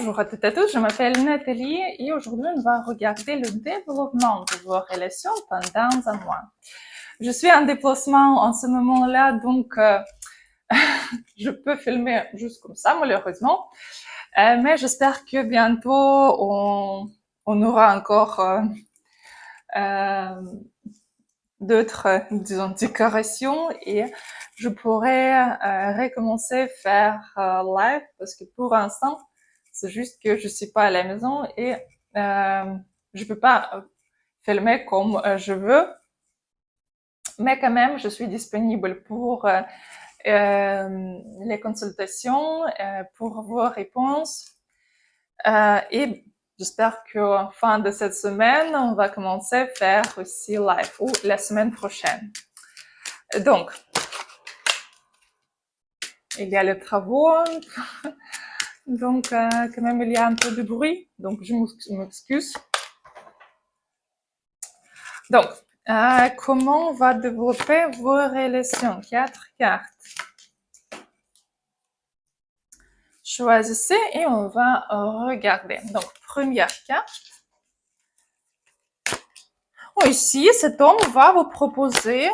Bonjour à toutes et à tous, je m'appelle Nathalie et aujourd'hui on va regarder le développement de vos relations pendant un mois. Je suis en déplacement en ce moment-là, donc je peux filmer juste comme ça malheureusement, mais j'espère que bientôt on aura encore d'autres, disons, décorations et je pourrais recommencer faire live parce que pour l'instant, c'est juste que je suis pas à la maison et je peux pas filmer comme je veux, mais quand même, je suis disponible pour les consultations, pour vos réponses et j'espère qu'en fin de cette semaine, on va commencer à faire aussi live ou la semaine prochaine. Donc, il y a les travaux, donc quand même il y a un peu de bruit, donc je m'excuse. Donc, comment on va développer vos relations? 4 cartes. Choisissez et on va regarder. Donc, première carte. Oh, ici, cet homme va vous proposer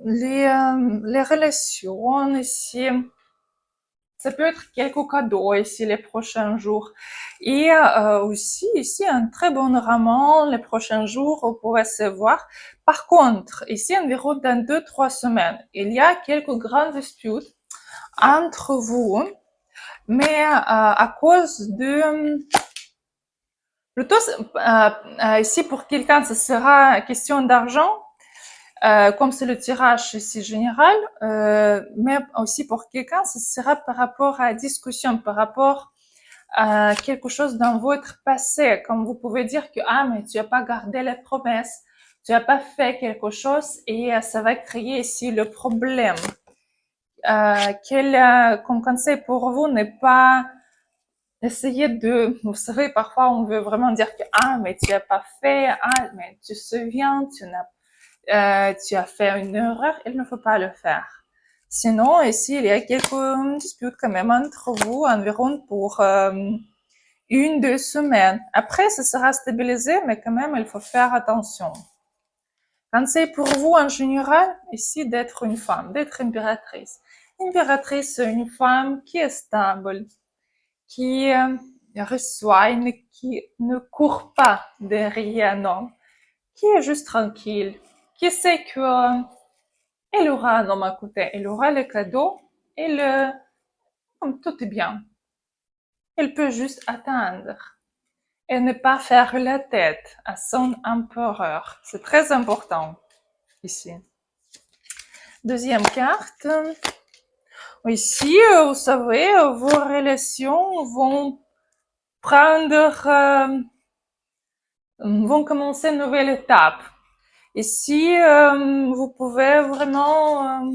les relations ici. Ça peut être quelques cadeaux ici les prochains jours. Et aussi ici, un très bon roman les prochains jours, vous pouvez se voir. Par contre, ici, environ dans 2-3 semaines, il y a quelques grandes disputes entre vous, mais à cause de... Plutôt, ici, pour quelqu'un, ce sera question d'argent, comme c'est le tirage ici général, mais aussi pour quelqu'un, ce sera par rapport à la discussion, par rapport à quelque chose dans votre passé, comme vous pouvez dire que ah mais tu n'as pas gardé les promesses, tu n'as pas fait quelque chose et ça va créer ici le problème. Comme conseil pour vous n'est pas essayer de, vous savez, parfois on veut vraiment dire que ah mais tu n'as pas fait, ah mais tu te souviens, tu as fait une erreur, il ne faut pas le faire. Sinon, ici, il y a quelques disputes quand même entre vous, environ pour 1-2 semaines. Après, ça sera stabilisé, mais quand même, il faut faire attention. Conseil pour vous, en général, ici, d'être une femme, d'être impératrice. Impératrice, c'est une femme qui est stable, qui reçoit, qui ne court pas derrière un homme, qui est juste tranquille, qui sait que elle aura un homme à côté, elle aura le cadeau et tout est bien. Elle peut juste attendre et ne pas faire la tête à son empereur. C'est très important ici. Deuxième carte. Ici, vous savez, vos relations vont commencer une nouvelle étape. Ici, vous pouvez vraiment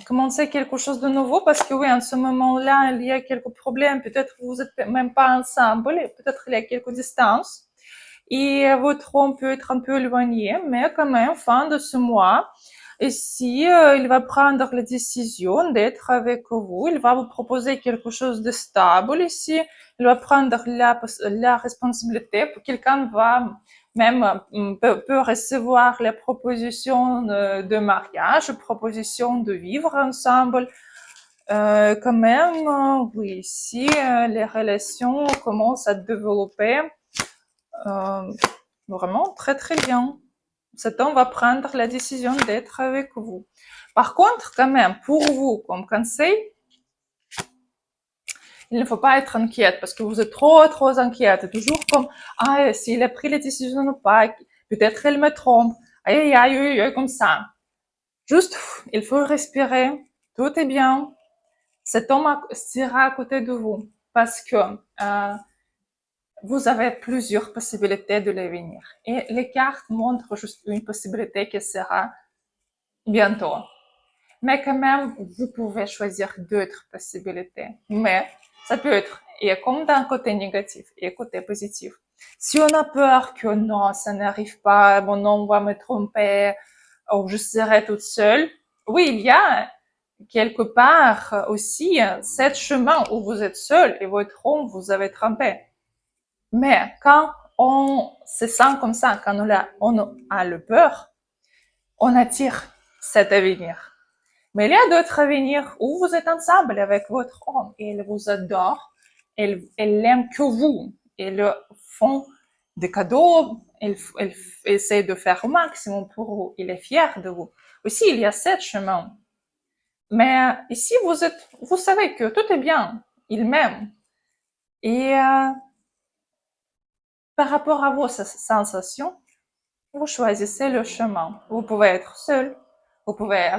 commencer quelque chose de nouveau parce que oui, en ce moment-là, il y a quelques problèmes. Peut-être vous n'êtes même pas ensemble, peut-être il y a quelques distances et votre homme peut être un peu éloigné, mais quand même, fin de ce mois, ici, il va prendre la décision d'être avec vous. Il va vous proposer quelque chose de stable ici. Il va prendre la responsabilité. Quelqu'un va même peut recevoir les propositions de mariage, propositions de vivre ensemble. Quand même, oui, ici, les relations commencent à développer vraiment très très bien. Cet homme va prendre la décision d'être avec vous. Par contre, quand même, pour vous, comme conseil, il ne faut pas être inquiète parce que vous êtes trop inquiète. Toujours comme, ah, s'il a pris la décision ou pas, peut-être elle me trompe. Aïe, aïe, aïe, aïe, comme ça. Juste, il faut respirer. Tout est bien. Cet homme sera à côté de vous parce que vous avez plusieurs possibilités de l'avenir. Et les cartes montrent juste une possibilité qui sera bientôt. Mais quand même, vous pouvez choisir d'autres possibilités. Mais ça peut être, et comme d'un côté négatif et côté positif. Si on a peur que non, ça n'arrive pas, mon homme va me tromper, ou je serai toute seule. Oui, il y a quelque part aussi, cet chemin où vous êtes seul et votre homme vous avez trompé. Mais quand on se sent comme ça, quand on a le peur, on attire cet avenir. Mais il y a d'autres avenirs où vous êtes ensemble avec votre homme et il vous adore, il aime que vous, ils font des cadeaux, il essaie de faire au maximum pour vous, il est fier de vous. Aussi, il y a ce chemin. Mais ici, vous savez que tout est bien, il m'aime. Et par rapport à vos sensations, vous choisissez le chemin. Vous pouvez être seul, vous pouvez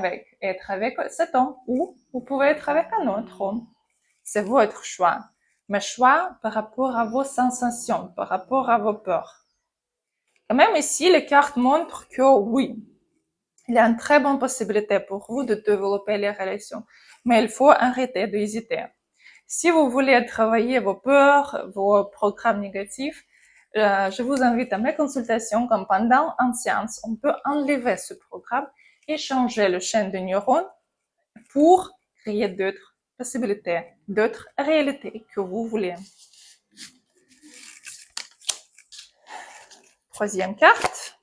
être avec cet homme ou vous pouvez être avec un autre homme. C'est votre choix. Mais choix par rapport à vos sensations, par rapport à vos peurs. Quand même ici, les cartes montrent que oui, il y a une très bonne possibilité pour vous de développer les relations. Mais il faut arrêter d'hésiter. Si vous voulez travailler vos peurs, vos programmes négatifs, je vous invite à mes consultations comme pendant une séance, on peut enlever ce programme et changer le chaîne de neurones pour créer d'autres possibilités, d'autres réalités que vous voulez. Troisième carte.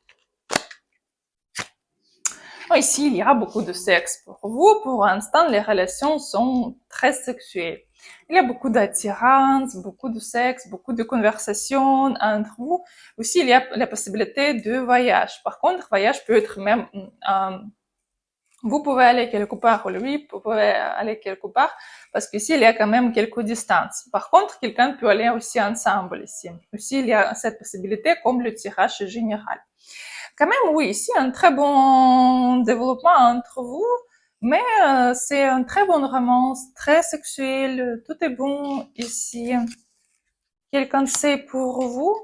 Ici, il y a beaucoup de sexe pour vous. Pour l'instant, les relations sont très sexuelles. Il y a beaucoup d'attirance, beaucoup de sexe, beaucoup de conversations entre vous. Aussi, il y a la possibilité de voyage. Par contre, voyage peut être même, vous pouvez aller quelque part, ou lui, vous pouvez aller quelque part, parce qu'ici, il y a quand même quelques distances. Par contre, quelqu'un peut aller aussi ensemble ici. Aussi, il y a cette possibilité comme le tirage général. Quand même, oui, ici, un très bon développement entre vous, mais c'est une très bonne romance, très sexuelle, tout est bon ici. Quel conseil pour vous?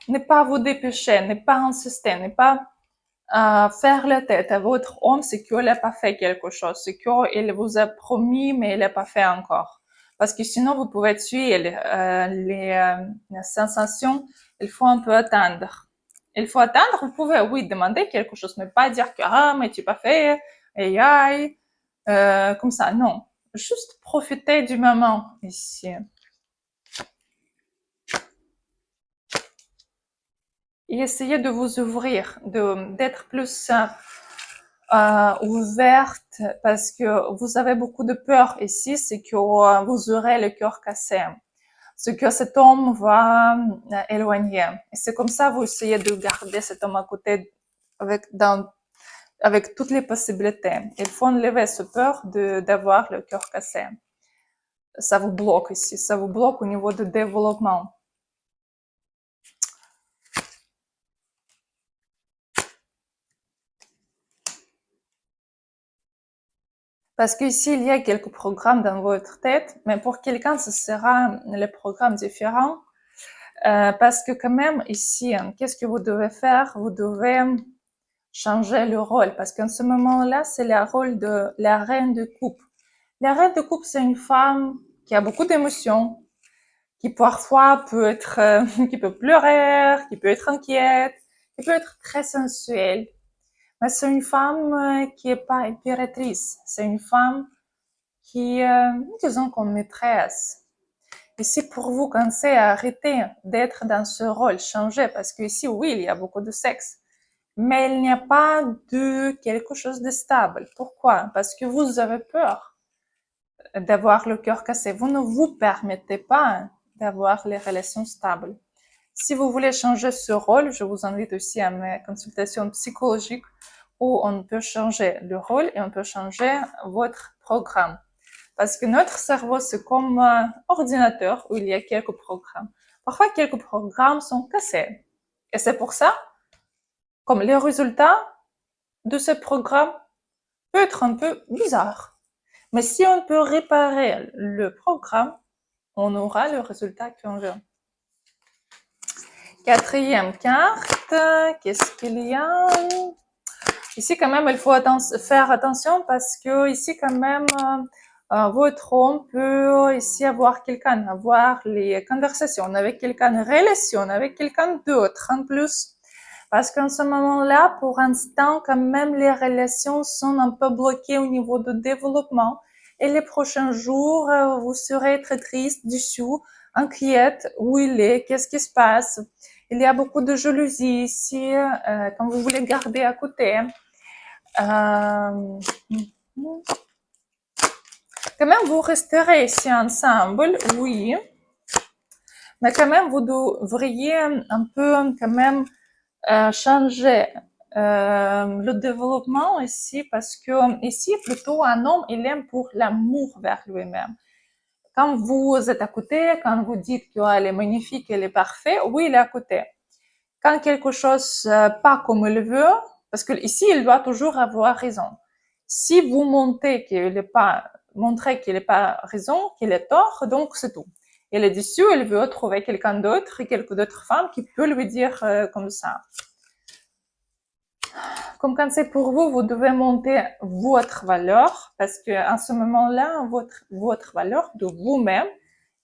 Ne pas vous dépêcher, ne pas insister, ne pas faire la tête à votre homme, c'est qu'il n'a pas fait quelque chose, c'est qu'il vous a promis, mais il n'a pas fait encore. Parce que sinon, vous pouvez tuer les sensations, il faut un peu attendre. Il faut attendre, vous pouvez, oui, demander quelque chose, mais pas dire que, ah, mais tu n'as pas fait, et aïe, comme ça, non. Juste profiter du moment ici. Et essayez de vous ouvrir, d'être plus ouverte, parce que vous avez beaucoup de peur ici, c'est que vous aurez le cœur cassé. Ce que cet homme va éloigner. Et c'est comme ça, vous essayez de garder cet homme à côté avec toutes les possibilités. Il faut enlever ce peur d'avoir le cœur cassé. Ça vous bloque ici, ça vous bloque au niveau du développement. Parce qu'ici, il y a quelques programmes dans votre tête, mais pour quelqu'un, ce sera les programmes différents. Parce que quand même, ici, qu'est-ce que vous devez faire? Vous devez changer le rôle. Parce qu'en ce moment-là, c'est le rôle de la reine de coupe. La reine de coupe, c'est une femme qui a beaucoup d'émotions, qui parfois peut être, qui peut pleurer, qui peut être inquiète, qui peut être très sensuelle. Mais c'est une femme qui est pas impératrice. C'est une femme qui, disons comme maîtresse. Ici, pour vous, conseil à arrêter d'être dans ce rôle, changer, parce que ici, oui, il y a beaucoup de sexe, mais il n'y a pas de quelque chose de stable. Pourquoi? Parce que vous avez peur d'avoir le cœur cassé. Vous ne vous permettez pas d'avoir les relations stables. Si vous voulez changer ce rôle, je vous invite aussi à mes consultations psychologiques où on peut changer le rôle et on peut changer votre programme. Parce que notre cerveau, c'est comme un ordinateur où il y a quelques programmes. Parfois, quelques programmes sont cassés. Et c'est pour ça, comme les résultats de ce programme peut être un peu bizarre. Mais si on peut réparer le programme, on aura le résultat qu'on veut. Quatrième carte, qu'est-ce qu'il y a? Ici, quand même, il faut faire attention parce que ici, quand même, votre homme peut ici avoir quelqu'un, avoir les conversations avec quelqu'un, relation avec quelqu'un d'autre en plus. Parce qu'en ce moment-là, pour l'instant, quand même, les relations sont un peu bloquées au niveau du développement. Et les prochains jours, vous serez très triste, déçu, inquiète, où il est, qu'est-ce qui se passe. Il y a beaucoup de jalousie ici, quand vous voulez garder à côté. Quand même, vous resterez ici ensemble, oui. Mais quand même, vous devriez un peu, quand même, changer le développement ici, parce que ici, plutôt, un homme, il aime pour l'amour vers lui-même. Quand vous êtes à côté, quand vous dites qu'elle est magnifique, elle est parfaite, oui, il est à côté. Quand quelque chose pas comme il veut, parce que ici, il doit toujours avoir raison. Si vous montrez qu'il n'est pas raison, qu'il est tort, donc c'est tout. Il est déçu, il veut trouver quelqu'un d'autre, quelques d'autres femmes qui peut lui dire comme ça. Comme conseil pour vous, vous devez monter votre valeur, parce que en ce moment-là, votre valeur de vous-même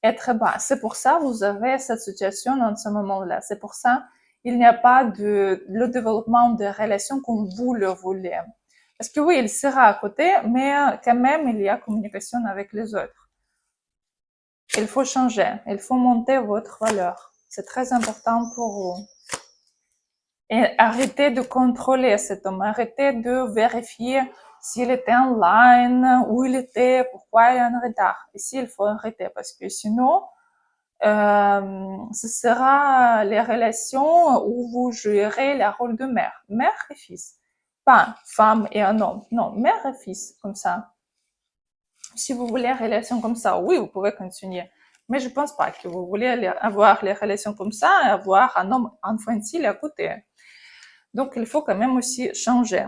est très basse. C'est pour ça que vous avez cette situation en ce moment-là. C'est pour ça il n'y a pas le développement de relations comme vous le voulez. Parce que oui, il sera à côté, mais quand même, il y a communication avec les autres. Il faut changer, il faut monter votre valeur. C'est très important pour vous. Et arrêtez de contrôler cet homme, arrêtez de vérifier s'il était en ligne, où il était, pourquoi il est en retard. Ici, il faut arrêter parce que sinon, ce sera les relations où vous jouerez le rôle de mère et fils. Pas femme et un homme, non, mère et fils, comme ça. Si vous voulez une relation comme ça, oui, vous pouvez continuer. Mais je pense pas que vous voulez avoir les relations comme ça et avoir un homme infantile à côté. Donc, il faut quand même aussi changer.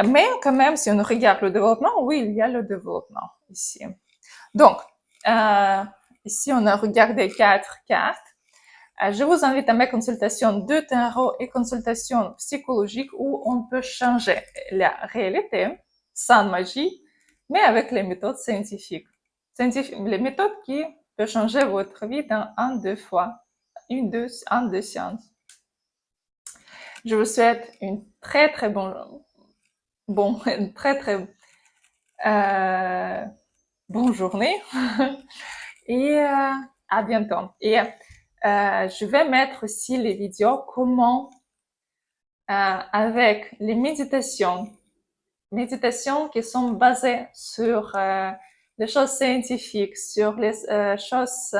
Mais quand même, si on regarde le développement, oui, il y a le développement ici. Donc, ici, on a regardé 4 cartes. Je vous invite à mes consultations de tarot et consultations psychologiques où on peut changer la réalité sans magie, mais avec les méthodes scientifiques. Les méthodes qui peuvent changer votre vie dans deux séances. Je vous souhaite une très très une très très bonne journée et à bientôt. Et je vais mettre aussi les vidéos comment avec les méditations qui sont basées sur les choses scientifiques, sur les choses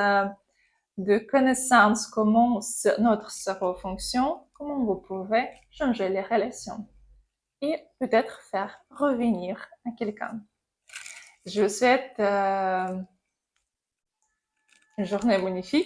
de connaissance, comment notre cerveau fonctionne, comment vous pouvez changer les relations et peut-être faire revenir à quelqu'un. Je vous souhaite une journée magnifique.